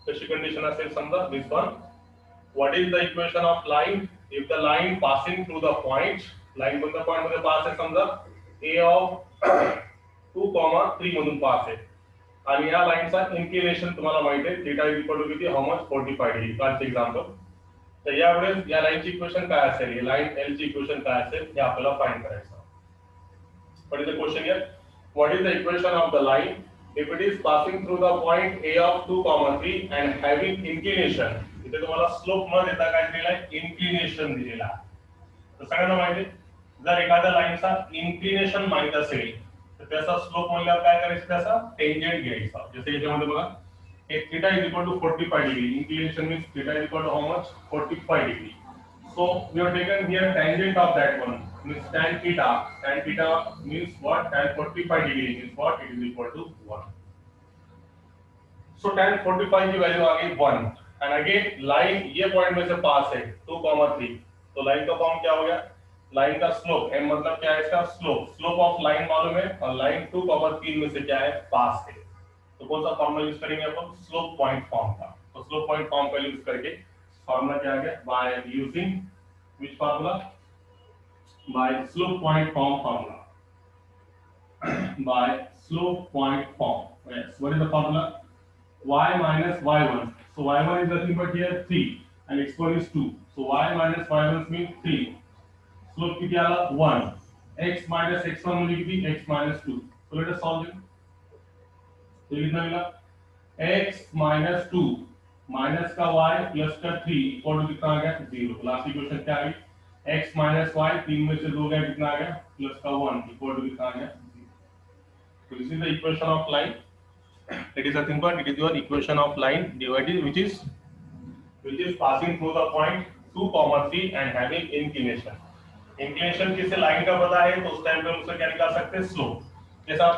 कशी कंडिशन असेल समजा this one. What is the equation of line if the line passing through the point, line कोणत्या point मध्ये पास आहे समजा ए ऑफ 2,3 मधून पास आहे आणि या लाईनचा इन्क्लिनेशन तुम्हाला माहिती आहे थीटा इज इक्वल टू किती हाऊ मच 45 डिग्री. कालचे एक्झाम्पल. तर यावेळेस या लाईनची इक्वेशन काय असेल, लाईन एल ची इक्वेशन काय असेल हे आपल्याला फाइंड करायचं. What is the question here? What is the equation of the line if it is passing through the point A of 2,3 and having inclination? इथे तुम्हाला स्लोप न देता काय दिलेला इन्क्लिनेशन दिलेला. तर सगळ्यांना माहिती जर एखाद्या लाईनचा इन्क्लिनेशन माहित असेल तर त्याचा स्लोप म्हणल्यावर काय करायचं, त्याचा टेंजेंट घ्यायचा. जसे याच्यामध्ये बघा एक theta is equal to 45 degree, inclination means theta is equal to how much 45 degree. So we have taken here tangent of that one means tan theta. Tan theta means what? Tan 45 degree means what? It is equal to 1. So tan 45 की value आ गई 1 and again line ये point में से पास है 2,3. तो line का form क्या हो गया, लाइन का स्लोप m मतलब क्या है इसका स्लोप. स्लोप ऑफ लाइन मालूम है और लाइन 2,3 में से क्या है पास है. तो कौन सा फॉर्मूला यूज करेंगे अपन, स्लोप पॉइंट फॉर्म का. तो स्लोप पॉइंट फॉर्म का यूज करके फॉर्मूला क्या आ गया, by using which formula, by slope point form formula. By slope point form, yes, what is the formula, y minus y1. So y1 is nothing but here 3 and x1 is 2, so y minus y1 means 3. slope किती आला 1, x minus x1 म्हणजे किती x minus 2. so let us solve it. तो कितना मिला x minus 2 minus का y plus का 3 equal to कितना आ गया 0. लास्ट इक्वेशन क्या आ गई, x माइनस y 3 में से 2 गया कितना आ गया प्लस का 1 इक्वल टू कितना आ गया 0. तो this is the equation of line. It is nothing but it is your equation of line divided which is passing through the point 2,3 and having inclination. Inclination किसी लाइन का पता है तो उस टाइम पे उससे क्या निकाल सकते हैं स्लोप. जैसा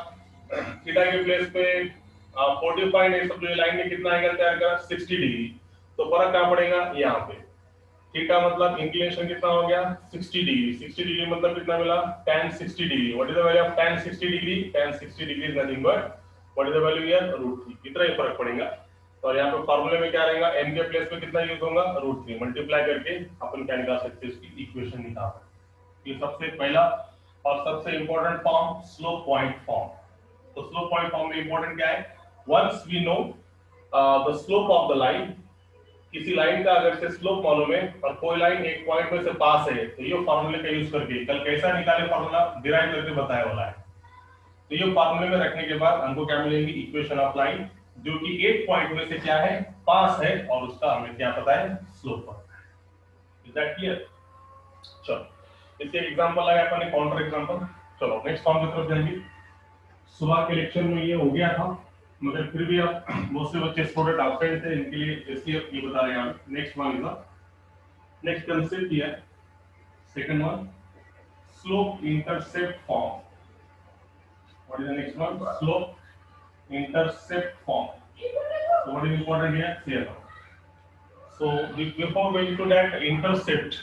थीटा के प्लेस पे 45 है, सब जो लाइन में कितना एंगल तैयार करा 60 डिग्री. तो फर्क कहां पड़ेगा यहाँ पे, थीटा मतलब इंक्लिनेशन कितना हो गया 60 डिग्री. 60 डिग्री मतलब कितना मिला tan 60 degree. What is the value of tan 60 degree, tan 60 degree is nothing but what is the value here √3. इतना ही फर्क पड़ेगा. और यहाँ पे फॉर्मूले में क्या रहेगा, m के प्लेस पे कितना यूज होगा √3. मल्टीप्लाई करके अपन क्या निकाल सकते हैं, इसकी इक्वेशन निकाल सकते हैं. ये सबसे पहला और सबसे important form slope point form. तो स्लोप पॉइंट फॉर्म में इंपॉर्टेंट क्या है, once we know the slope of the line, किसी लाइन का अगर से स्लोप मालूम है और कोई लाइन एक पॉइंट में से पास है तो ये फार्मूले का यूज करके कल कैसा निकाले फार्मूला डिराइव करके बताया वाला है. तो ये फार्मूले में रखने के बाद हमको क्या मिलेंगी, इक्वेशन ऑफ लाइन जो कि एक पॉइंट में से क्या है पास है और उसका हमें क्या पता है स्लोप पता है. Is that clear. चलो इसके एग्जांपल लगाए अपन, काउंटर एग्जांपल. चलो नेक्स्ट फॉर्म की तरफ जाएंगे. सुबह के लेक्चर में ये हो गया था मगर फिर भी अब बहुत से बच्चे स्टूडेंट आउटसाइड थे, इनके लिए इसलिए ये बता रहे हैं. Next one is the next concept ये second one slope intercept form. What is the next one, slope intercept form. So what is important here, here. So before going to that intercept,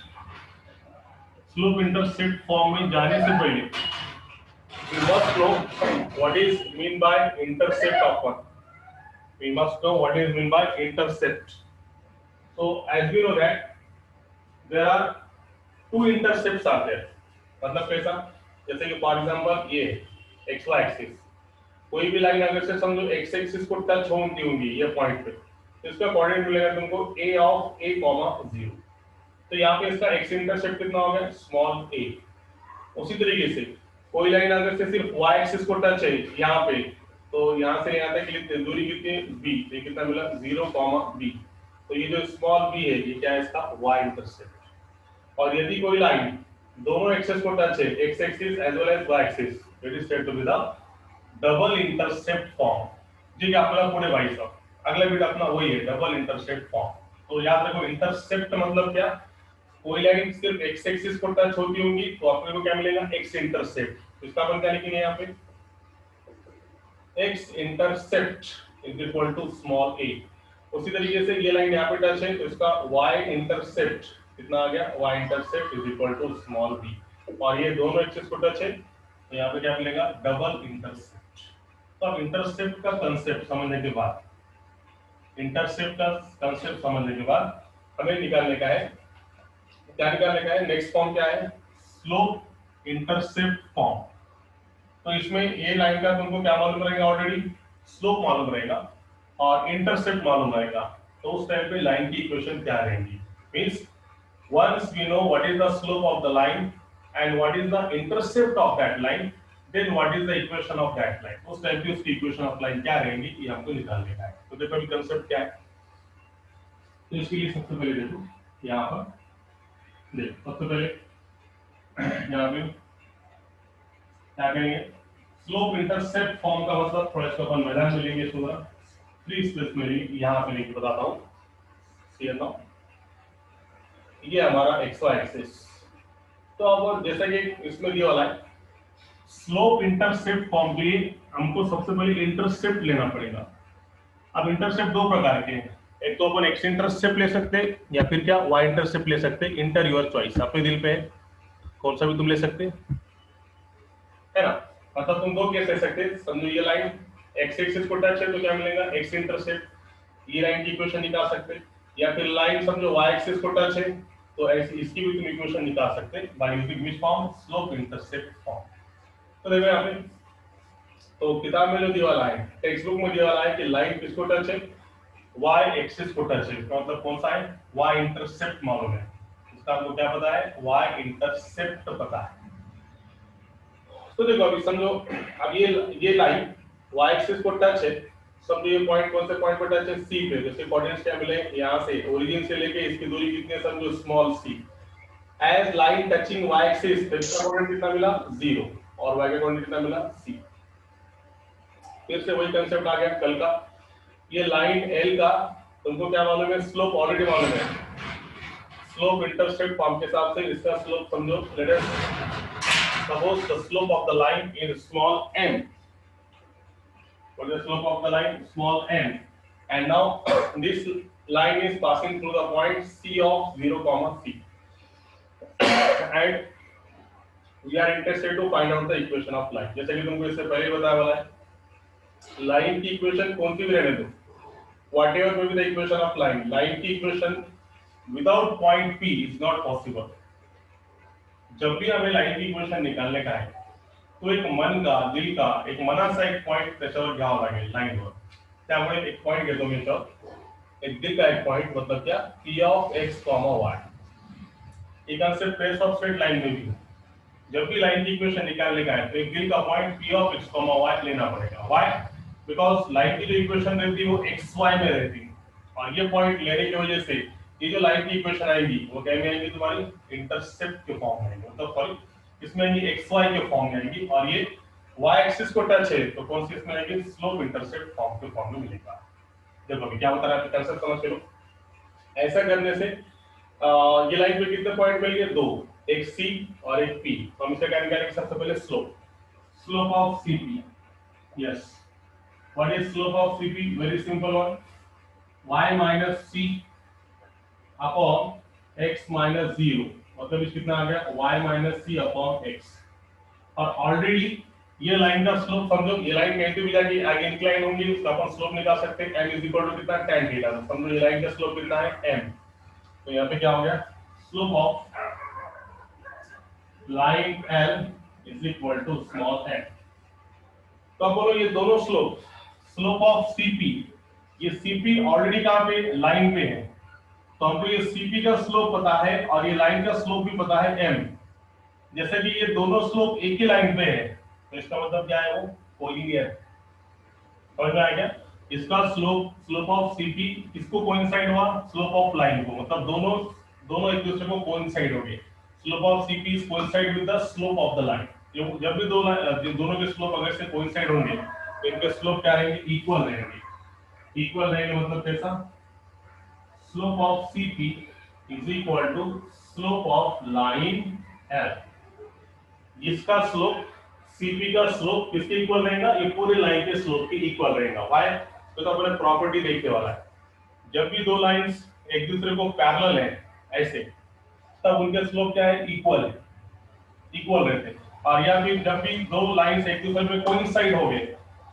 slope intercept form में जाने से पहले we must know what is mean by intercept of one. We must know what is mean by intercept. So as we know that there are two intercepts are there. मतलब कैसा, जैसे कि for example ये x y axis, कोई भी line अगर से समझो x एक्सिस को टच होती होगी ये पॉइंट पे, तो इसका कोऑर्डिनेट मिलेगा तुमको a ऑफ a, 0. तो यहाँ पे इसका x इंटरसेप्ट कितना हो गया स्मॉल a. उसी तरीके से कोई लाइन अगर से सिर्फ y एक्सिस को टच है यहाँ पे, तो यहाँ से यहाँ तक की दूरी कितनी है b, ये कितना मिला 0, b. तो ये जो स्मॉल b है ये क्या है इसका y इंटरसेप्ट. और यदि कोई लाइन दोनों एक्सिस को टच है x axis as well as y axis, it is said to be the double intercept form. जी क्या आपका पूरे भाई साहब अगला बिट अपना वही है डबल इंटरसेप्ट फॉर्म. तो याद रखो इंटरसेप्ट मतलब क्या, कोई लाइन सिर्फ x एक्सिस को टच होती होगी तो आपको को क्या मिलेगा x इंटरसेप्ट. तो इसका अपन क्या लिखेंगे यहाँ पे x intercept is equal to small a. उसी तरीके से ये लाइन यहाँ पे टच है तो इसका y इंटरसेप्ट कितना आ गया, y intercept is equal to small b. और ये दोनों एक्सिस को टच है तो यहाँ पे क्या मिलेगा डबल इंटरसेप्ट. तो अब इंटरसेप्ट का कांसेप्ट समझने के बाद इंटरसेप्ट का कंसेप्ट समझने के बाद हमें निकालने का है, क्या निकालने का है, नेक्स्ट फॉर्म क्या है, स्लोप इंटरसेप्ट फॉर्म। तो इसमें ये लाइन का तुमको क्या मालूम रहेगा, ऑलरेडी स्लोप मालूम रहेगा और इंटरसेप्ट मालूम रहेगा। तो उस टाइम पे लाइन की इक्वेशन क्या रहेंगी, means once we know what is the slope of the line and what is the intercept of that line, then what is the equation of that line, उस time पे उसकी equation of line क्या रहेंगी ये हमको निकालने का है। तो देखो अभी कंसेप्ट क्या है, तो इसके लिए सबसे पहले देखो यहाँ पर देखो, सबसे पहले यहाँ पे क्या करेंगे, स्लोप इंटरसेप्ट फॉर्म का मतलब थोड़ा इसको अपन मैदान में लेंगे, थोड़ा फ्री स्पेस में लेंगे, यहाँ पे लेके बताता हूँ। क्लियर ना, ये हमारा एक्स वाई एक्सिस। तो अब जैसा कि इसमें दिया वाला है स्लोप इंटरसेप्ट फॉर्म के लिए हमको सबसे पहले इंटरसेप्ट लेना पड़ेगा। अब इंटरसेप्ट दो प्रकार के हैं, एक तो अपन एक्स इंटरसेप्ट ले सकते हैं या फिर क्या वाई इंटरसेप्ट ले सकते हैं, इंटर योर चॉइस, अपने दिल पे है, कौन सा भी तुम ले सकते है ना। मतलब तुम दो केस ले सकते हैं, समझो ये लाइन एक्स एक्सिस को टच है तो क्या मिलेगा, एक्स इंटरसेप्ट, ये लाइन की इक्वेशन निकाल सकते हैं, या फिर लाइन समझो वाई एक्सिस को टच है तो ऐसी इसकी भी तुम इक्वेशन निकाल सकते हैं by using which form, slope intercept form. तो देखो यहाँ पे तो किताब में जो दिया वाला है, टेक्स्ट बुक में दिया वाला है कि लाइन किसको टच है, वाई एक्सिस को टच है, मतलब कौन सा है, वाई इंटरसेप्ट मालूम है, इसका आपको क्या पता है, वाई इंटरसेप्ट पता है। तो देखो अभी समझो अब ये लाइन वाई एक्सिस को टच है, समझो ये पॉइंट कौन से पॉइंट पर टच है, सी पे, जैसे कोऑर्डिनेट्स क्या मिले यहाँ से ओरिजिन से लेके इसकी दूरी कितनी है, समझो small C, as line touching Y axis, तो इसका कोऑर्डिनेट कितना मिला 0 और वाई का कोऑर्डिनेट कितना मिला c। फिर से वही कांसेप्ट आ गया कल का, ये लाइन L का तुमको क्या मालूम है, स्लोप ऑलरेडी मालूम है, स्लोप इंटरसेप्ट फॉर्म के हिसाब से इसका स्लोप समझो, let us suppose the slope of the line is small m, what is the slope of the line, small m, and now this line is passing through the point c of 0 comma c, and we are interested to find out the equation of line। जैसे कि तुमको इससे पहले बताया वाला है, line की equation कौन सी भी रहने दो, whatever may be the equation of line, line की equation without point p is not possible। जब भी हमें लाइन की इक्वेशन निकालने का है तो एक मन का दिल का एक मनाचा एक पॉइंट त्याच्यावर घ्यावा लागेल लाईनवर, त्यामुळे एक पॉइंट घेतो मी इथं, एक दिल का एक पॉइंट, मतलब क्या p of x, y, ये concept trace of straight line में भी, जब भी लाइन की इक्वेशन निकालने का है तो एक दिल का point p of x, y लेना पड़ेगा। व्हाई, बिकॉज लाइन की जो इक्वेशन रहती है वो xy में रहती है, और ये पॉइंट लेने की वजह से ये जो लाइन की इक्वेशन आएगी वो क्या में आएगी, तुम्हारी इंटरसेप्ट के फॉर्म में आएगी, मतलब सॉरी इसमें ये xy के फॉर्म में आएगी, और ये y एक्सिस को टच है तो कौन सी इसमें आएगी, स्लोप इंटरसेप्ट फॉर्म के फॉर्म में मिलेगा। देखो अभी क्या बता रहा है, कंसेप्ट समझ लो। ऐसा करने से ये लाइन पे कितने पॉइंट मिल गए, दो, एक c और एक p, तो हम इसे क्या निकालेंगे, सबसे पहले slope, slope of cp, yes, what is slope of cp, very simple one, y minus c upon x minus 0, मतलब इस कितना आ गया, y minus c upon x, और ऑलरेडी ये लाइन का स्लोप समझो, ये लाइन कहीं भी जाके आगे इंक्लाइन होंगी, उसका अपन स्लोप निकाल सकते हैं, m इज इक्वल टू कितना, tan थीटा, तो समझो ये लाइन का स्लोप कितना है m, तो यहाँ पे क्या हो गया, slope of line l is equal to small m। तो अब बोलो ये दोनों स्लोप, स्लोप ऑफ cp, ये cp ऑलरेडी कहां पे, लाइन पे है, तो हमको ये cp का स्लोप पता है और ये लाइन का स्लोप भी पता है m, जैसे कि ये दोनों स्लोप एक ही लाइन पे है तो इसका मतलब क्या है, वो कोलिनियर, समझ में आ गया, इसका स्लोप ऑफ cp किसको कोइंसाइड हुआ, स्लोप ऑफ लाइन को, मतलब दोनों एक दूसरे को कोइंसाइड हो गए, slope of cp is coincide with the slope of the line, जब भी दोनों के स्लोप अगर से कोइंसाइड होंगे तो इनके स्लोप क्या रहेंगे, इक्वल रहेंगे, इक्वल रहेंगे मतलब कैसा, slope of CP is equal to slope of line L, इसका स्लोप CP का स्लोप किसके इक्वल रहेगा, ये पूरे लाइन के स्लोप के इक्वल रहेगा। व्हाई, तो अपने प्रॉपर्टी देखने वाला है, जब भी दो लाइंस एक दूसरे को पैरेलल है ऐसे, तब उनके स्लोप क्या है, इक्वल है, इक्वल रहते हैं, और या फिर जब भी दो लाइंस एक दूसरे में कोइंसाइड हो गए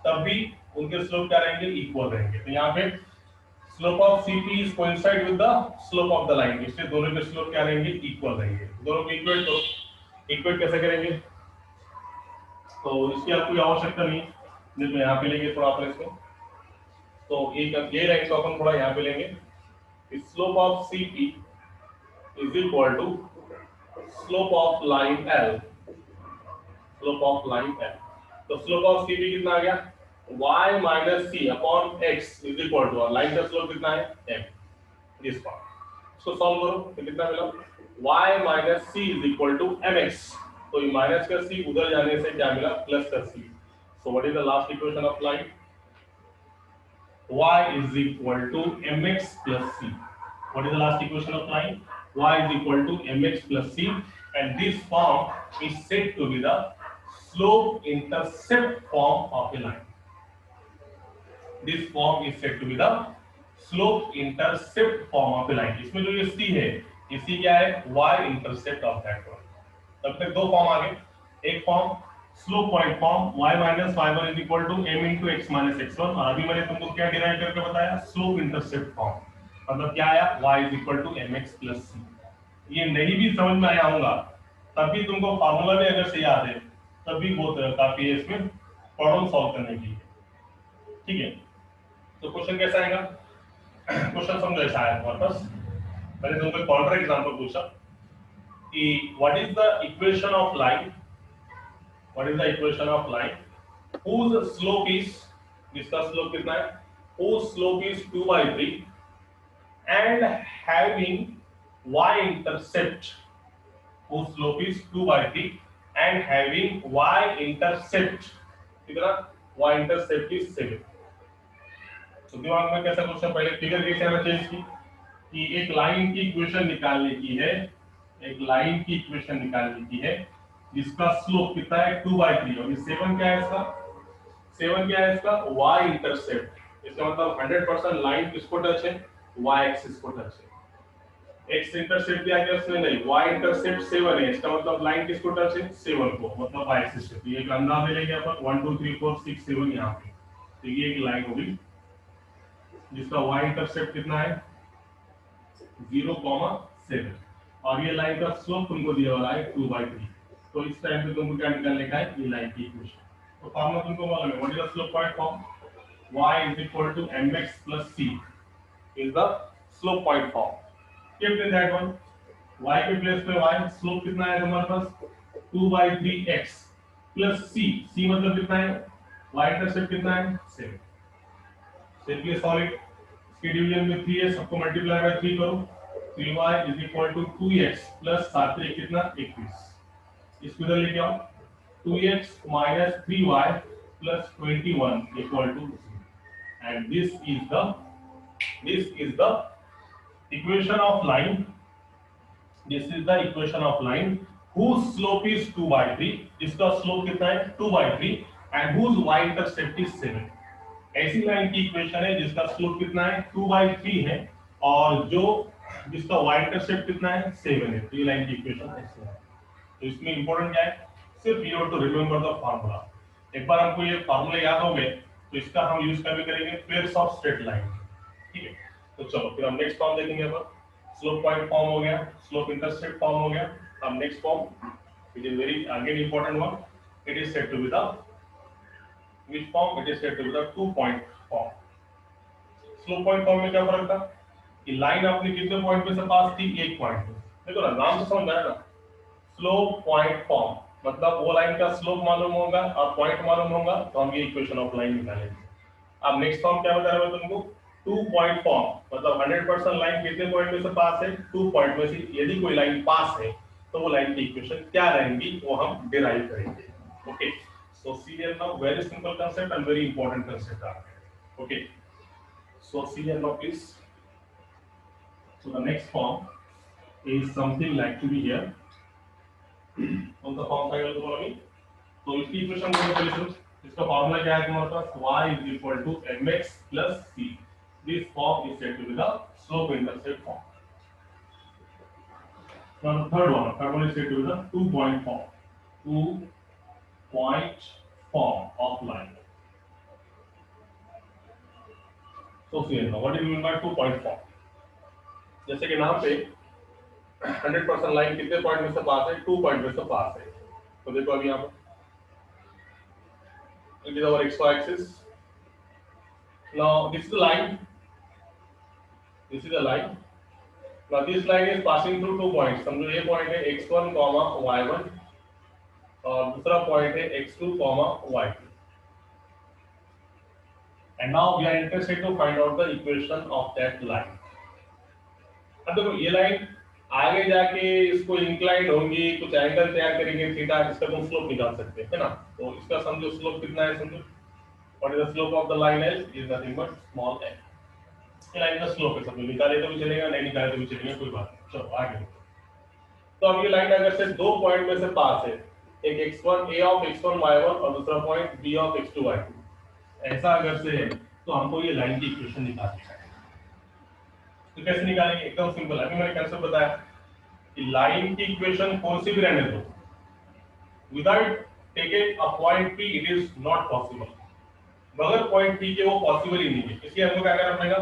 तब भी उनके स्लोप क्या रहेंगे, इक्वल रहेंगे। तो यहाँ पे slope of CP is coincide with the slope of the line, इसलिए दोनों के स्लोप क्या रहेंगे, इक्वल रहेंगे। दोनों को इक्वेट करो, इक्वेट कैसे करेंगे, तो इसकी आपको आवश्यकता नहीं, जिसमें यहाँ पे लेंगे थोड़ा अपन इसको, तो एक ये लाइन को अपन थोड़ा यहाँ पे लेंगे, slope of CP is equal to slope of line L, slope of line L। तो स्लोप ऑफ CP कितना आ गया, y minus c upon x is equal to, line का स्लोप कितना है, m, दिस पार्ट। इसको सॉल्व करो तो कितना मिला, y minus c is equal to mx, तो ये माइनस का c उधर जाने से क्या मिला, प्लस का c। So what is the last equation of line, y is equal to mx plus c। What is the last equation of line, y is equal to mx plus c, and this form is said to be the slope intercept form of a line। This form is said to be the slope intercept form of a line। इसमें जो ये c है, ये c क्या है, y intercept of that one। तब तक दो फॉर्म आ गए, एक form slope point form y minus y1 is equal to m into x minus x1, और अभी मैंने तुमको क्या डिराइव करके बताया, स्लोप इंटरसेप्ट फॉर्म, मतलब क्या आया, y is equal to mx plus c। ये नहीं भी समझ में आया होगा तब भी तुमको फार्मूला भी अगर से याद है तब भी बहुत काफी है इसमें प्रॉब्लम सॉल्व करने के लिए, ठीक है। तो क्वेश्चन कैसा आएगा, क्वेश्चन समझो ऐसा आया तुम्हारे पास, मैंने तुमको एक काउंटर एग्जांपल पूछा कि what is the equation of line, what is the equation of line whose slope is, जिसका स्लोप कितना है, whose slope is 2/3 and having y intercept, whose slope is 2/3 and having y intercept कितना, y intercept is 7। तो दिमाग में कैसा question, पहले figure कैसे आना चेंज की कि एक लाइन की इक्वेशन निकालने की है, एक लाइन की इक्वेशन निकालने की है जिसका स्लोप कितना है, 2/3, और ये 7 क्या है इसका, 7 क्या है इसका, y इंटरसेप्ट। इसका मतलब 100% लाइन किसको टच है, y एक्सिस को टच है। x इंटरसेप्ट दिया गया उसमें नहीं, y इंटरसेप्ट 7 है, इसका मतलब लाइन किसको टच है, 7 को, मतलब y एक्सिस पे। तो ये एक अंदाज ले लेंगे अपन 1 2 3 4 6 7 यहां पे, तो ये एक लाइन होगी जिसका y इंटरसेप्ट कितना है, 0,7, और ये लाइन का स्लोप तुमको दिया हुआ है 2/3। तो इस टाइम पे तुमको क्या निकालने का है, ये लाइन की इक्वेशन। तो फॉर्मूला तुमको मालूम है, what is the slope point form, y is equal to mx plus c is the slope point form। keep in that one, y के प्लेस पे y, स्लोप कितना है तुम्हारे पास, 2/3x plus c, c मतलब कितना है, y इंटरसेप्ट कितना है, 7। सिंपली सॉल्व इट, इसके डिवीजन में 3 है, सबको मल्टीप्लाई बाय 3 करो, 3y is equal to 2x plus 7 कितना, 21। इसको इधर लेके आओ, 2x minus 3y plus 21 equal to 0, and this is the equation of line, this is the equation of line whose slope is 2/3, इसका स्लोप कितना है, 2/3, and whose y intercept is 7। ऐसी line की इक्वेशन है जिसका स्लोप कितना है, 2/3 है, और जो जिसका y इंटरसेप्ट कितना है, 7 है। तो ये लाइन की इक्वेशन ऐसे है। तो इसमें इंपॉर्टेंट क्या है, सिर्फ you have to remember the formula. एक बार हमको ये फार्मूला याद हो गए तो इसका हम यूज कभी करेंगे पेयर्स ऑफ स्ट्रेट लाइन, ठीक है। तो चलो फिर हम नेक्स्ट फॉर्म देखेंगे। अब स्लोप पॉइंट फॉर्म हो गया, स्लोप इंटरसेप्ट फॉर्म हो गया। अब next form it is very again important one, it is said to be the which form, it is said to be the 2 point form. Slope point form में क्या फर्क था कि लाइन अपने कितने पॉइंट पे से पास थी, एक पॉइंट पे। देखो ना, नाम से समझ आया ना, स्लोप पॉइंट फॉर्म मतलब वो लाइन का स्लोप मालूम होगा और पॉइंट मालूम होगा तो हम ये इक्वेशन ऑफ लाइन निकालेंगे। अब नेक्स्ट फॉर्म क्या बता रहा है तुमको, 2 पॉइंट फॉर्म, मतलब 100% लाइन कितने पॉइंट में से पास है, 2 पॉइंट में से यदि कोई लाइन पास है तो वो लाइन की इक्वेशन क्या रहेंगी वो हम डिराइव करेंगे। Okay, so see here now very simple concept and very important concept are there. Okay, so see here now please, so the next form is something like to be here. कौन सा form आएगा तुम्हारा भी, तो इसकी equation को पहले सुनो। इसका फार्मूला क्या है तुम्हारे पास, y is equal to mx plus c। This form is said to be the slope intercept form. Now the third one is said to be the 2 point form, 2 point form of line। तो फिर what is mean by 2.4? जैसे कि नाम पे 100% line कितने point में से पास है? 2 पॉइंट में से पास है। तो देखो अभी यहाँ पर it is our xy axis. Now this is the line. This is the line. Now this line is passing through 2 points. समझो ये पॉइंट है x1, y1 और दूसरा पॉइंट है x2, y2. And now we are interested to find out the equation of that line. अब देखो ये line आगे जाके इसको इंक्लाइंड होंगी, कुछ एंगल तैयार करेंगे थीटा, इसका तुम स्लोप निकाल सकते है ना। तो इसका समझो स्लोप कितना है, समझो what is the slope of the line is nothing but small l. ये लाइन का स्लोप है, समझो निकाले तो भी चलेगा, नहीं निकाले तो भी चलेगा, कोई बात नहीं। चलो आगे। तो अब ये लाइन अगर से दो पॉइंट में से पास है, एक x1 a of x1 y1 और दूसरा point b of x2 y2, ऐसा अगर से है तो हमको ये लाइन की इक्वेशन निकालनी है। तो कैसे निकालेंगे? एकदम सिंपल। अभी मैंने कंसेप्ट बताया कि लाइन की इक्वेशन कौन सी भी रहने दो, without taking a point p it is not possible. बगैर पॉइंट p के वो पॉसिबल ही नहीं है। इसलिए हमको क्या करना पड़ेगा,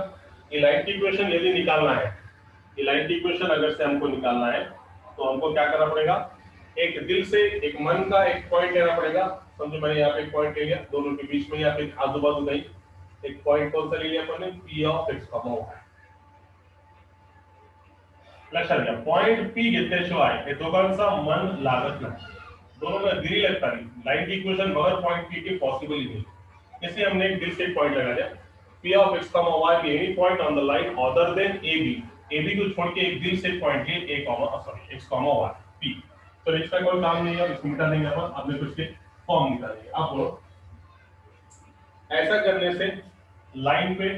ये लाइन की इक्वेशन यदि निकालना है, ये लाइन की इक्वेशन अगर से हमको निकालना है तो हमको क्या करना पड़ेगा, एक दिल से एक मन का एक पॉइंट लेना पड़ेगा। समझो मैंने यहाँ पे एक पॉइंट ले लिया, दोनों के बीच में या फिर आजू बाजू कहीं एक पॉइंट कौन सा ले लिया अपन ने, p ऑफ x, लक्षात घ्या पॉइंट p घेतल्याशिवाय हे दोघांचा मन लागत नाही, दोनों में दिल लगता नहीं। लाइन की इक्वेशन बगैर पॉइंट p के पॉसिबल ही नहीं। इसलिए हमने एक दिल से एक पॉइंट लगा दिया, p of x, y be any point on the line other than ab, ab को छोड़ के एक दिल से एक पॉइंट ले a, x, y p। तो इसका कोई काम नहीं है, इसको मिटा देंगे अपन, अपने कुछ के फॉर्म निकालेंगे। अब बोलो ऐसा करने से लाइन पे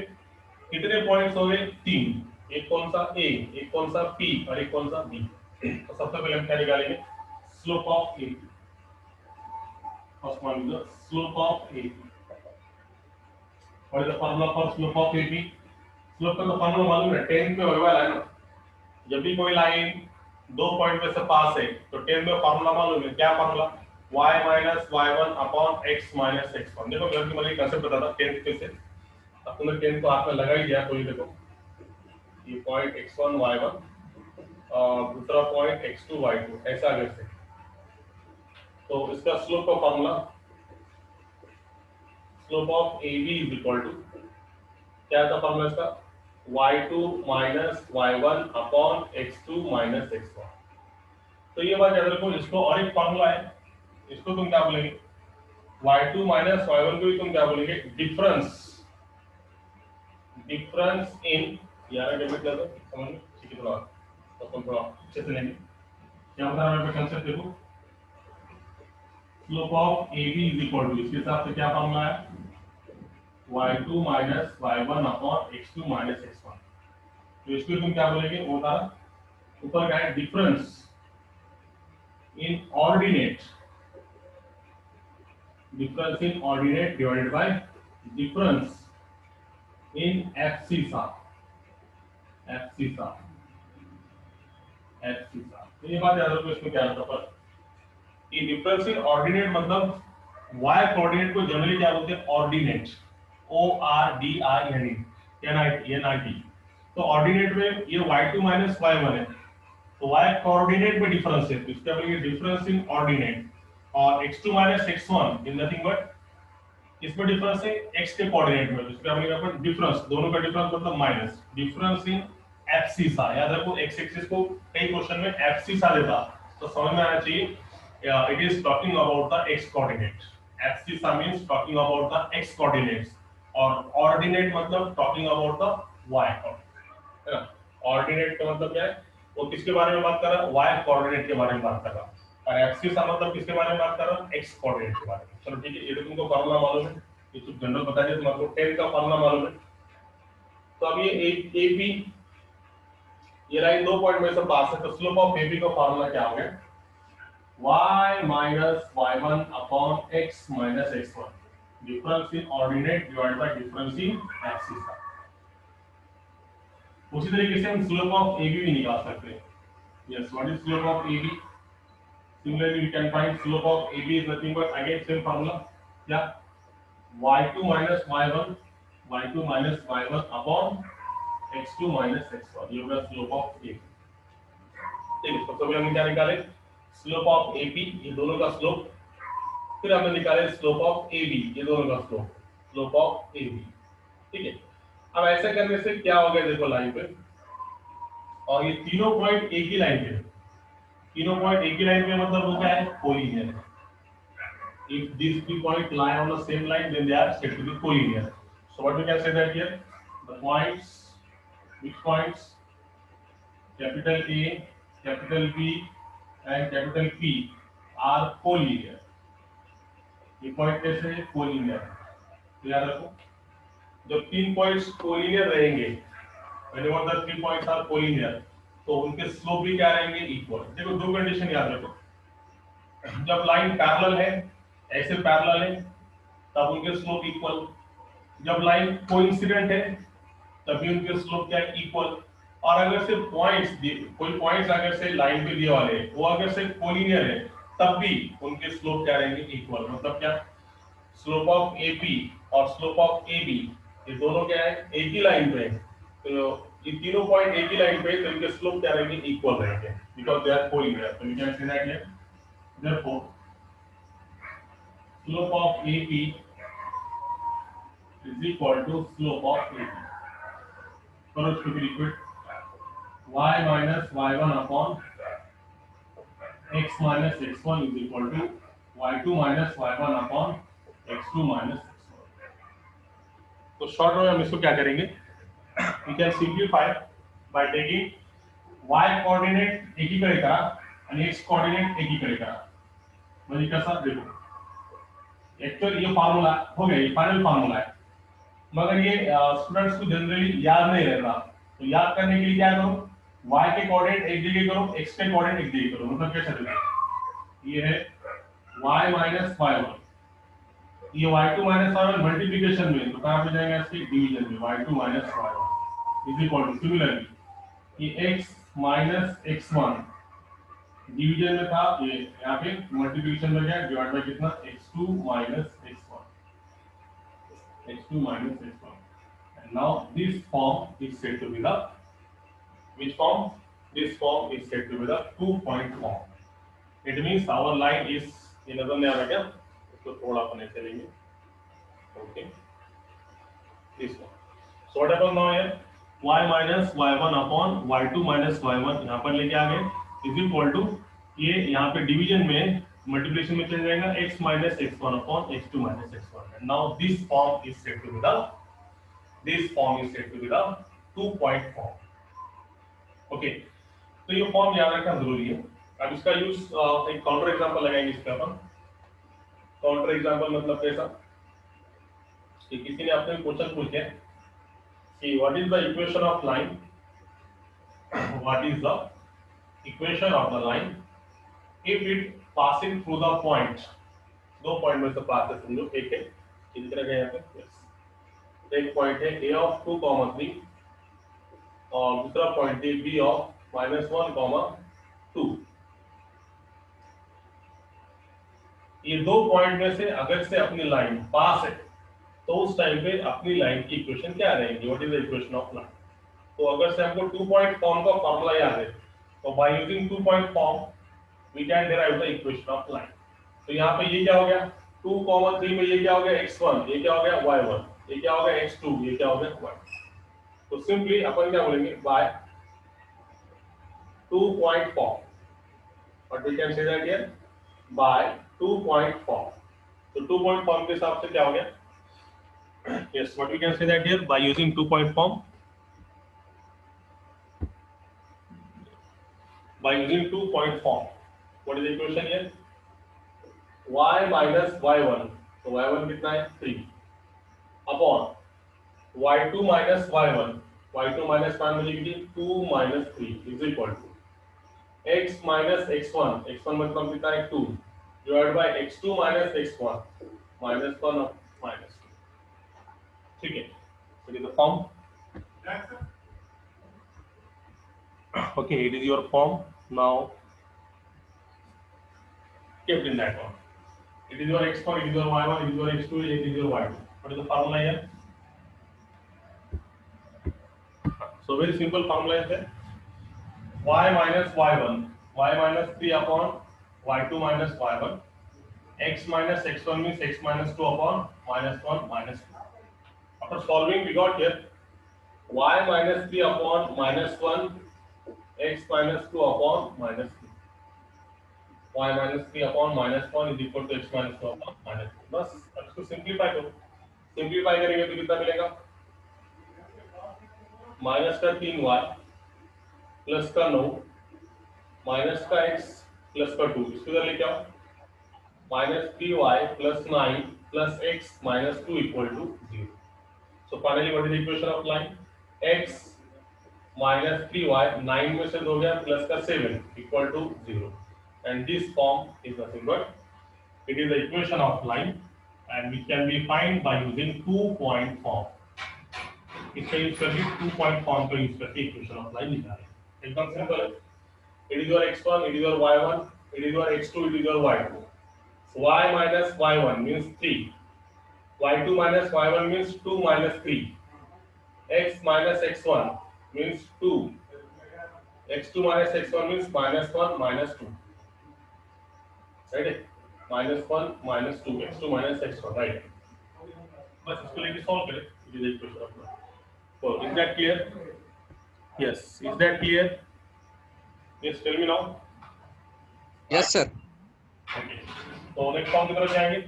कितने पॉइंट्स हो गए? 3। एक कौन सा a, एक कौन सा p और एक कौन सा b। तो सबसे पहले हम क्या निकालेंगे, slope of a। First one is slope of a। What is the formula for slope of ab? Slope का तो फार्मूला मालूम है, 10 में होने वाला है ना। जब भी कोई लाइन दो पॉइंट में से पास है तो 10 में फार्मूला मालूम है, क्या formula, y minus y1 upon x minus x1। देखो घर की मैंने कंसेप्ट बताता 10 पे से, अब तुमने 10 को हाथ में लगा ही दिया। कोई देखो ये पॉइंट x1 y1 और दूसरा पॉइंट x2 y2, ऐसा अगर से तो इसका स्लोप का formula, slope of AB is equal to, क्या था फार्मूला इसका, y2 minus y1 upon x2 minus x1। तो ये बात याद रखो। इसको और एक फार्मूला है, इसको तुम क्या बोलेंगे, y2 minus y1 को भी तुम क्या बोलेंगे, डिफरेंस, डिफरेंस इन, यार डेबिट कर दो समझ में, ठीक है। थोड़ा तो तुम थोड़ा अच्छे से लेंगे। क्या बता रहा है कंसेप्ट देखो, slope of AB is equal to, इसके हिसाब से क्या फार्मूला है, y2 minus y1 upon x2 minus x1। तो इसको तुम क्या बोलेंगे, वो था ऊपर का है difference in ordinate, difference in ordinate divided by difference in abscissa, abscissa, abscissa। तो ये बात याद रखो, इसमें क्या होता है, ये डिफरेंस इन ऑर्डिनेट मतलब y कोऑर्डिनेट को जनरली क्या बोलते हैं, ऑर्डिनेट, ORDINET। तो ऑर्डिनेट में ये y2 minus y1 है, तो y कोऑर्डिनेट में डिफरेंस है, तो इसका बोलेंगे डिफरेंस इन ऑर्डिनेट। और x2 minus x1 is nothing but, इसमें डिफरेंस है x के कोऑर्डिनेट में, तो इसका बोलेंगे अपन डिफरेंस, दोनों का डिफरेंस मतलब माइनस, डिफरेंस इन एब्सिसा। याद रखो x एक्सिस को कई क्वेश्चन में एब्सिसा देता, तो समझ में आना चाहिए it is talking about the x coordinate. Abscissa means talking about the x coordinates और ऑर्डिनेट मतलब talking about the y coordinate, है ना। ऑर्डिनेट का मतलब क्या है, वो किसके बारे में बात कर रहा है, y कोऑर्डिनेट के बारे में बात कर रहा है, और एक्सिस का मतलब किसके बारे में बात कर रहा हूं, x कोऑर्डिनेट के बारे में। चलो ठीक है, ये तो तुमको फार्मूला मालूम है, ये तो जनरल बता दिया तुमको, 10 का फार्मूला मालूम है। तो अब ये AB, ये लाइन दो पॉइंट में से पास है, तो स्लोप ऑफ AB का फार्मूला क्या हो गया, y minus y1 upon x minus x1, difference in ordinate divided by difference in axis. उसी तरीके से हम स्लोप ऑफ AB भी निकाल सकते हैं। Yes, what is slope of AB? Similarly, we can find slope of AB is nothing but again same formula, yeah, y2 minus y1, y2 minus y1 upon x2 minus x1, ये होगा slope of ए। ठीक है, सबसे पहले हमने क्या निकाले, slope of AP, ये दोनों का स्लोप। फिर हमने निकाले स्लोप ऑफ एबी, ये दोनों का स्लोप, स्लोप ऑफ एबी। ठीक है, अब ऐसा करने से क्या हो गया देखो लाइन पे, और ये तीनों पॉइंट एक ही लाइन पे, तीनों पॉइंट एक ही लाइन पे मतलब वो क्या है, collinear. If these three points lie on the same line, then they are said to be collinear. So what we can say that here, the points, which points, capital A, capital B, and capital P are collinear. ये point कैसे है, collinear. याद रखो, जब तीन points collinear रहेंगे, whenever the three points are collinear, तो उनके स्लोप भी क्या रहेंगे, इक्वल। देखो दो कंडीशन याद रखो, जब लाइन पैरेलल है, ऐसे पैरेलल है, तब उनके स्लोप इक्वल। जब लाइन कोइंसिडेंट है, तभी उनके स्लोप क्या है, इक्वल। और अगर से पॉइंट्स, कोई पॉइंट्स अगर से लाइन पे दिए वाले हैं, वो अगर से कोलिनियर है, तब भी उनके स्लोप क्या रहेंगे, इक्वल। मतलब क्या, स्लोप ऑफ एपी और स्लोप ऑफ एबी, ये दोनों क्या है, एक ही लाइन पे है। तो ये तीनों पॉइंट एक ही लाइन पे है, तो इनके स्लोप क्या रहेंगे, इक्वल रहेंगे, बिकॉज़ दे आर कोलिनियर। तो we can say that here, therefore slope of AP is equal to slope of AP. So it should be liquid y minus y1 upon x minus x1 is equal to y2 minus y1 upon x2 minus x1. तो short में हम इसको क्या करेंगे, we can simplify by taking y coordinate एकीकडे करा आणि x coordinate एकीकडे करा। म्हणजे कसं, देखो एक्चुअली ये फार्मूला हो गया, ये फाइनल फार्मूला है, मगर ये स्टूडेंट्स को जनरली याद नहीं रहता। तो याद करने के लिए क्या करो, y के कोऑर्डिनेट एक जगह करो, x के कोऑर्डिनेट एक जगह करो। मतलब कैसे चलेगा, ये है y माइनस y1, ये y2 माइनस y1 मल्टीप्लिकेशन में, तो कहां पे जाएगा, इसके डिवीजन में, y2 minus y1 is equal to, similarly ये x माइनस x1 डिवीजन में था, ये यहाँ पे मल्टीप्लिकेशन में गया, डिवाइड बाय कितना, x2 minus x1, x2 minus x1, and now this form is said to be the, which form, this form is said to be the two-point form. It means our line is, ये नजर नहीं आ रहा क्या, इसको थोड़ा अपन ऐसे लेंगे, okay, this one. So what happens now here, y minus y1 upon y2 minus y1 यहाँ पर लेके आ गए, is equal to, ये यहाँ पे डिवीजन में, मल्टीप्लिकेशन में चल जाएगा, x minus x1 upon x2 minus x1, and now this form is said to be the, this form is said to be the two-point form. Okay, तो ये form याद रखना जरूरी है। अब इसका यूज एक काउंटर एग्जांपल लगाएंगे इस पे अपन। काउंटर एग्जांपल मतलब कैसा, कि किसी ने आपसे क्वेश्चन पूछे कि what is the equation of line, what is the equation of the line if it passing through the point, दो पॉइंट में से पास है, समझो एक है, इस तरह का यहाँ पे, यस, एक पॉइंट है a ऑफ 2, 3 और दूसरा पॉइंट है b ऑफ -1, 2। ये दो पॉइंट में से अगर से अपनी लाइन पास है, तो उस टाइम पे अपनी लाइन की इक्वेशन क्या रहेगी, what is the equation of line. तो अगर से हमको टू पॉइंट फॉर्म का फॉर्मूला याद है, तो by using two point form we can derive the equation of line. तो यहाँ पे ये क्या हो गया, 2, 3 में ये क्या हो गया, x1, ये क्या हो गया, y1, ये क्या हो गया, x2, ये क्या हो गया, y। तो सिंपली अपन क्या बोलेंगे, by two point form, but we can say that here by two point form. तो टू पॉइंट फॉर्म के हिसाब से क्या हो गया, yes, what we can say that here by using two point form, by using two point form, what is the equation here, y minus y1, तो y1 कितना है, 3 upon y2 minus y1, y2 minus 5 मुझे कितनी, 2 minus 3 is equal to x minus x1, x1 मतलब कितना है, 2 divided by x2 minus x1 minus 1 of minus 2। ठीक है, it is the form, okay, it is your form now kept in that form. It is your x1, it is your y1, it is your x2, it is your y2. What is the formula here, So very simple formula is there. Y minus y1, y minus 3 upon y2 minus y1, x minus x1 means x minus 2 upon minus 1 minus 2. After solving, we got here y minus 3 upon minus 1, x minus 2 upon minus 2. Y minus 3 upon minus 1 is equal to x minus 2 upon minus 2. बस अब इसको simplify करो, simplify करेंगे तो कितना मिलेगा? Minus का 3y plus का 9 माइनस का x प्लस का 2, इसको इधर लेके आओ, minus 3y plus 9 plus x minus 2 equal to 0. So finally what is the equation of line? X minus 3y 9 में से 2 गया प्लस का 7 equal to 0, and this form is nothing but it is the equation of line and we can be find by using 2-point form. इसका use करके 2-point form का use करके equation of line निकालें. एकदम simple है. It is your x1, it is your y1, it is your x2, it is your y2. So y minus y1 means 3. y2 minus y1 means 2 minus 3. X minus x1 means 2. x2 minus x1 means minus 1 minus 2. Right? Minus 1 minus 2. x2 minus x1. Right? बस इसको लेके solve करें. It is the equation of line. So is that clear? Yes. Is that clear? Yes. Tell me now. Yes, sir. Okay. So next form की तरफ जाएंगे.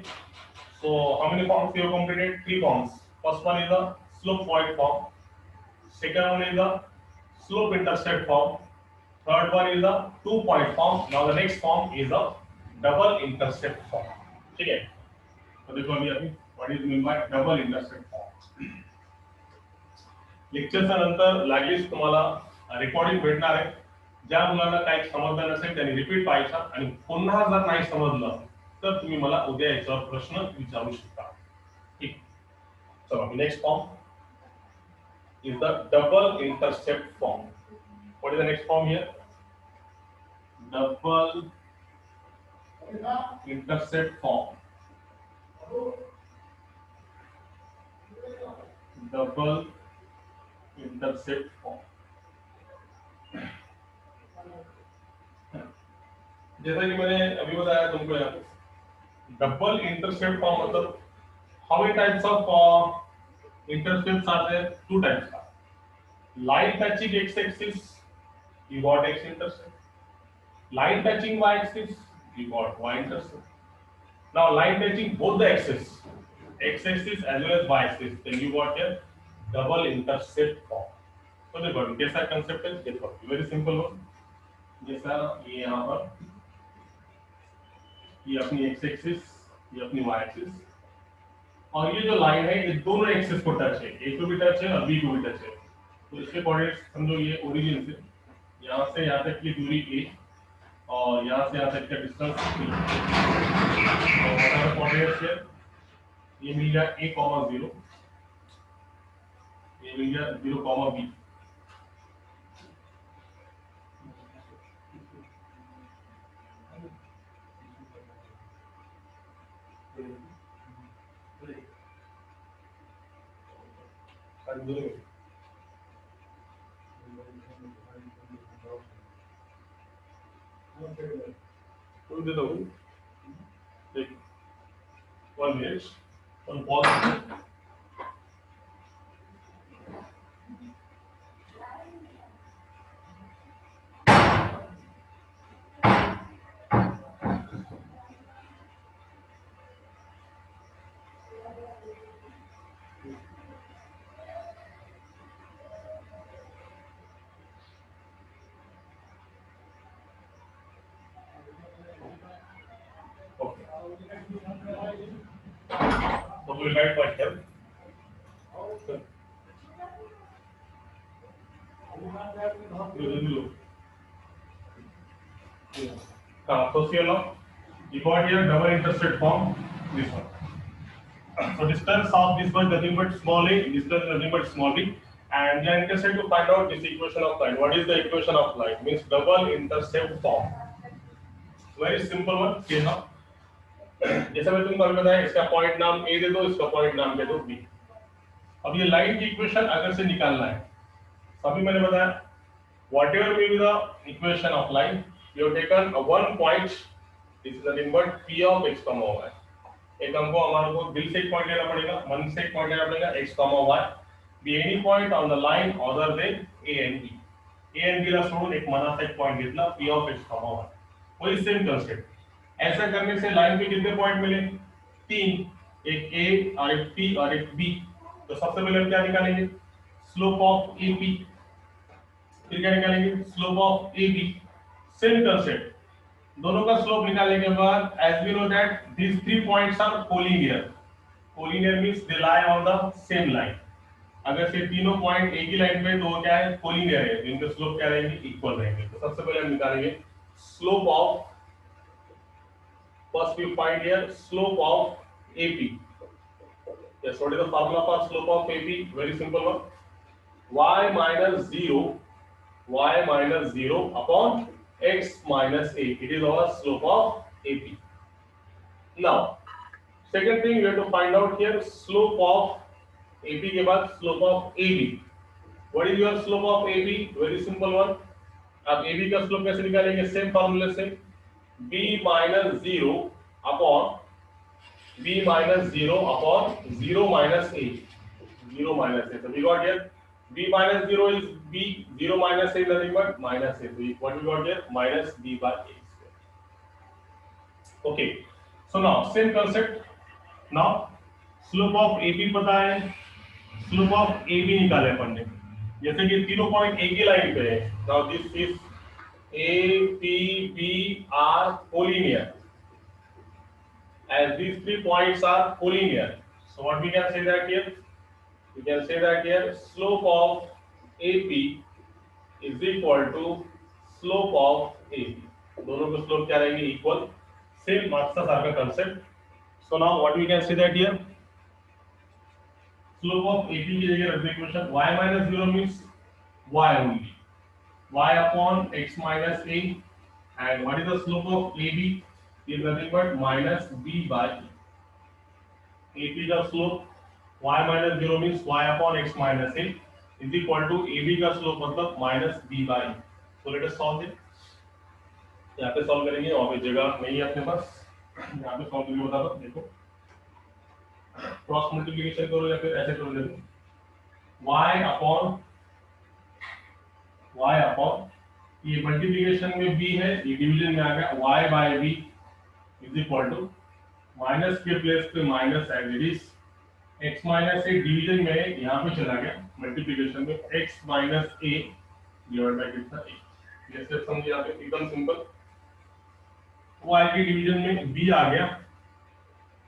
So how many forms you have completed? 3 forms. First one is the slope point form. Second one is the slope intercept form. Third one is the 2-point form. Now the next form is the double intercept form. ठीक है? तो देखो अभी what is meant by double intercept form. लेक्चरच्या नंतर लागलीच तुम्हाला recording भेटणार आहे. ज्या मुलांना काही समजलं नसेल त्यांनी रिपीट पाहायचा आणि पुन्हा जर नाही समजलं तर तुम्ही मला उद्या याच्यावर प्रश्न विचारू शकता. ठीक. चलो next form is the double intercept form. What is the next form here? Double intercept form. Double intercept form. जैसा कि मैंने अभी बताया तुमको यहाँ पे डबल इंटरसेप्ट फॉर्म मतलब how many types of intercepts are there? 2 types. Line touching x-axis, you got x-intercept. Line touching y-axis, you got y-intercept. Now line touching both the axes, x-axis as well as y-axis, then you got a double intercept form. So देखो कैसा concept है, देखो very simple one. जैसा ये यहाँ पर ये अपनी x-axis, ये अपनी y-axis, और ये जो लाइन है ये दोनों एक्सिस को टच है, ए को भी टच है और बी को भी टच है. तो इसके कोऑर्डिनेट्स समझो ये ओरिजिन से यहाँ से यहाँ तक की दूरी a और यहाँ से यहाँ तक का डिस्टेंस b. तो हमारा कोऑर्डिनेट्स है ये मिल गया a, 0, ये मिल गया 0, b. दे दो. देख 1 minute, 1 pause. So we will write by here. So see now, you got here double intercept form, this one. So distance of this one nothing but small a, distance nothing but small b, and we are interested to find out this equation of line. What is the equation of line? Means double intercept form. Very simple one. See now. जैसा मैं तुमको अभी बताया इसका point नाम ए दे दो, इसका point नाम दे दो बी. अब ये लाइन की इक्वेशन अगर से निकालना है, अभी मैंने बताया whatever may be the equation of line, you have taken a one point, this is nothing but p of x comma y. एक हमको हमारे को दिल से एक पॉइंट लेना पड़ेगा, मन से एक पॉइंट लेना पड़ेगा x comma y, be any point on the line other than a and b. a and b ला सोडून एक मनाचा एक पॉइंट घेतला p of x comma y. वही सेम कंसेप्ट. ऐसा करने से लाइन पे कितने पॉइंट मिले? तीन, एक a और एक p और एक b. तो सबसे पहले हम क्या निकालेंगे? Slope of AP. फिर क्या निकालेंगे? Slope of AB. Same concept. दोनों का स्लोप निकालने के बाद as we know that these three points are collinear. Collinear means they lie on the same line. अगर से तीनों पॉइंट एक ही लाइन पे तो वो क्या है? कोलिनियर है. इनके स्लोप क्या रहेंगे? इक्वल रहेंगे. तो सबसे पहले हम निकालेंगे slope of, first we find here slope of AP. Yes, what is the formula for slope of AP? Very simple one. Y minus 0 upon x minus a. It is our slope of AP. Now, second thing we have to find out here slope of AP के बाद slope of AB. What is your slope of AB? Very simple one. अब AB का slope कैसे निकालेंगे? Same formula से b minus 0 upon 0 minus a. 0 minus a. So we got here b minus 0 is b, 0 minus a is nothing but minus a. So what we got here? Minus b by a square. Okay. So now same concept. Now slope of AB पता है, slope of AB निकाले अपन ने. जैसे कि तीनों point एक ही line पे है. Now this is A, P, B are collinear. As these three points are collinear, so what we can say that here? We can say that here slope of AP is equal to slope of AB. दोनों के slope क्या रहेंगे? Equal. Same मात्रा सारखा concept. So now what we can say that here? Slope of AP की जगह रख दो equation. Y minus 0 means y only. Y upon x minus a, and what is the slope of AB? Is nothing but minus b by e. AP का slope y minus 0 means y upon x minus a is equal to AB का slope मतलब minus b by e. So let us solve it. यहाँ पे solve करेंगे, वहाँ पे जगह नहीं है अपने पास. यहाँ पे solve करके बता दो. देखो क्रॉस मल्टीप्लिकेशन करो या फिर ऐसे करो. देखो y upon ये मल्टीप्लिकेशन में b है, ये डिवीजन में आ गया y by b is equal to minus के प्लेस पे minus as it is x minus a division में यहाँ पे चला गया मल्टीप्लिकेशन में x minus a divide by कितना a. ये स्टेप समझिए यहाँ पे एकदम सिंपल. y के डिवीजन में b आ गया,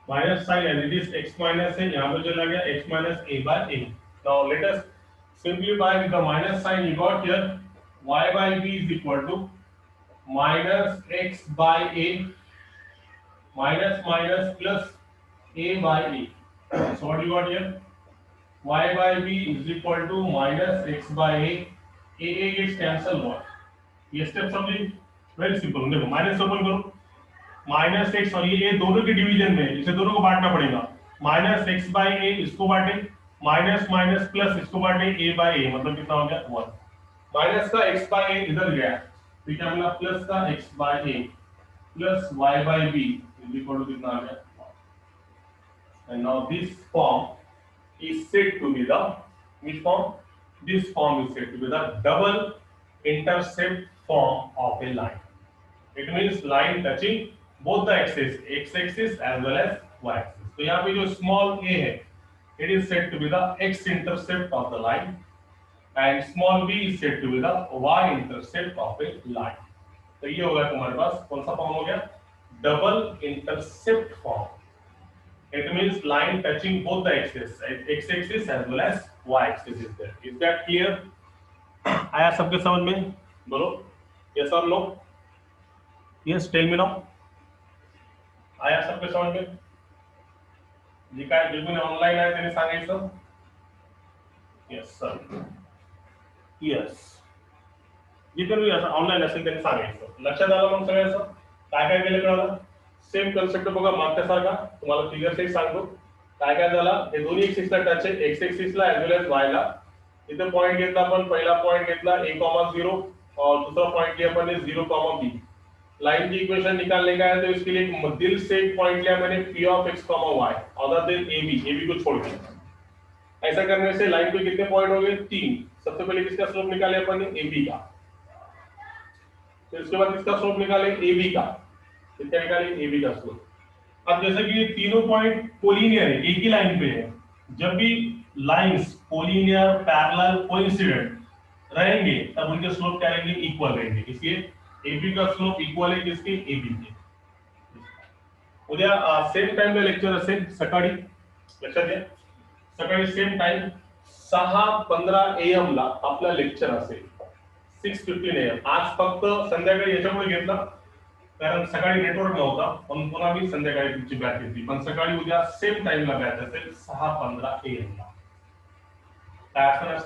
minus sign as it is x minus a यहाँ पे चला गया x minus a by a. Now let us simplify with the minus sign you got here. Y by b is equal to minus x by a minus minus plus a by a. So what you got here? Y by b is equal to minus x by a. A gets cancel what? ये step समझिए, very simple. देखो minus open करो, minus x और ये दोनों के division में, इसे दोनों को बांटना पड़ेगा. माइनस एक्स बाई ए इसको बांटे, माइनस माइनस प्लस इसको बांटे a बाई a, मतलब कितना हो गया 1. माइनस का x बाई a इधर गया तो क्या मिला? प्लस का x by a plus y by b is equal to कितना आ गया 1. And now this form is said to be the which form? This form is said to be the double intercept form of a line. It means line touching both the axes, x-axis as well as y-axis. तो यहाँ पे जो small a है, it is said to be the x-intercept of the line, and small b is said to be the y-intercept of a line. तो ये होगा तुम्हारे पास कौन सा फॉर्म हो गया? Double intercept form. It means line touching both the axes, x-axis as well as y-axis is there. Is that clear? आया सबके समझ में? बोलो yes or no? Yes, tell me now. आया सबके समझ में? जी काय जिल्कुल ऑनलाइन आहे त्यांनी सांगायचं. Yes sir. Yes. जिकडे मी असं ऑनलाइन असेल त्यांनी सांगायचं. लक्षात आलं मग सगळ्यांचं? काय काय केलं कळलं? सेम कन्सेप्ट बघा मागच्यासारखा तुम्हाला फिगर से सांगतो. काय काय झाला? हे दोन्ही एक्सिसला टच आहे, एक्स एक्सिसला एज वेल एज वाय ला. इथे पॉइंट घेतला आपण, पहिला पॉइंट घेतला a,0 और दूसरा पॉइंट लिया अपन ने 0,b। लाइन की इक्वेशन निकालने का है तो इसके लिए एक मध्य से एक पॉइंट लिया मैंने p of x, y other than ab को छोड़ के। ऐसा करने से लाइन पे कितने पॉइंट हो गए? 3। सबसे पहले किसका स्लोप निकाले अपन ने? ab का। फिर उसके बाद किसका स्लोप निकाले? ab का। कितना निकाले? ab का स्लोप। अब जैसे कि ये तीनों पॉइंट कोलिनियर है, एक ही लाइन पे है, जब भी लाइंस कोलिनियर, पैरेलल, कोइंसिडेंट रहेंगे तब उनके स्लोप क्या रहेंगे? इक्वल रहेंगे। इसलिए AB का स्लोप इक्वल है किसके? AB के। उद्या सेम टाइम ला लेक्चर असेल सकाळी, लक्षात घ्या, सकाळी सेम टाइम 6:15 AM ला आपला लेक्चर असेल, 6:15 AM। आज फक्त संध्याकाळी याच्यामुळे घेतला कारण सकाळी नेटवर्क नव्हता, पण पुन्हा मी संध्याकाळी तुमची बॅच घेतली, पण सकाळी उद्या सेम टाइमला बॅच असेल 6:15 AM ला। काय असणार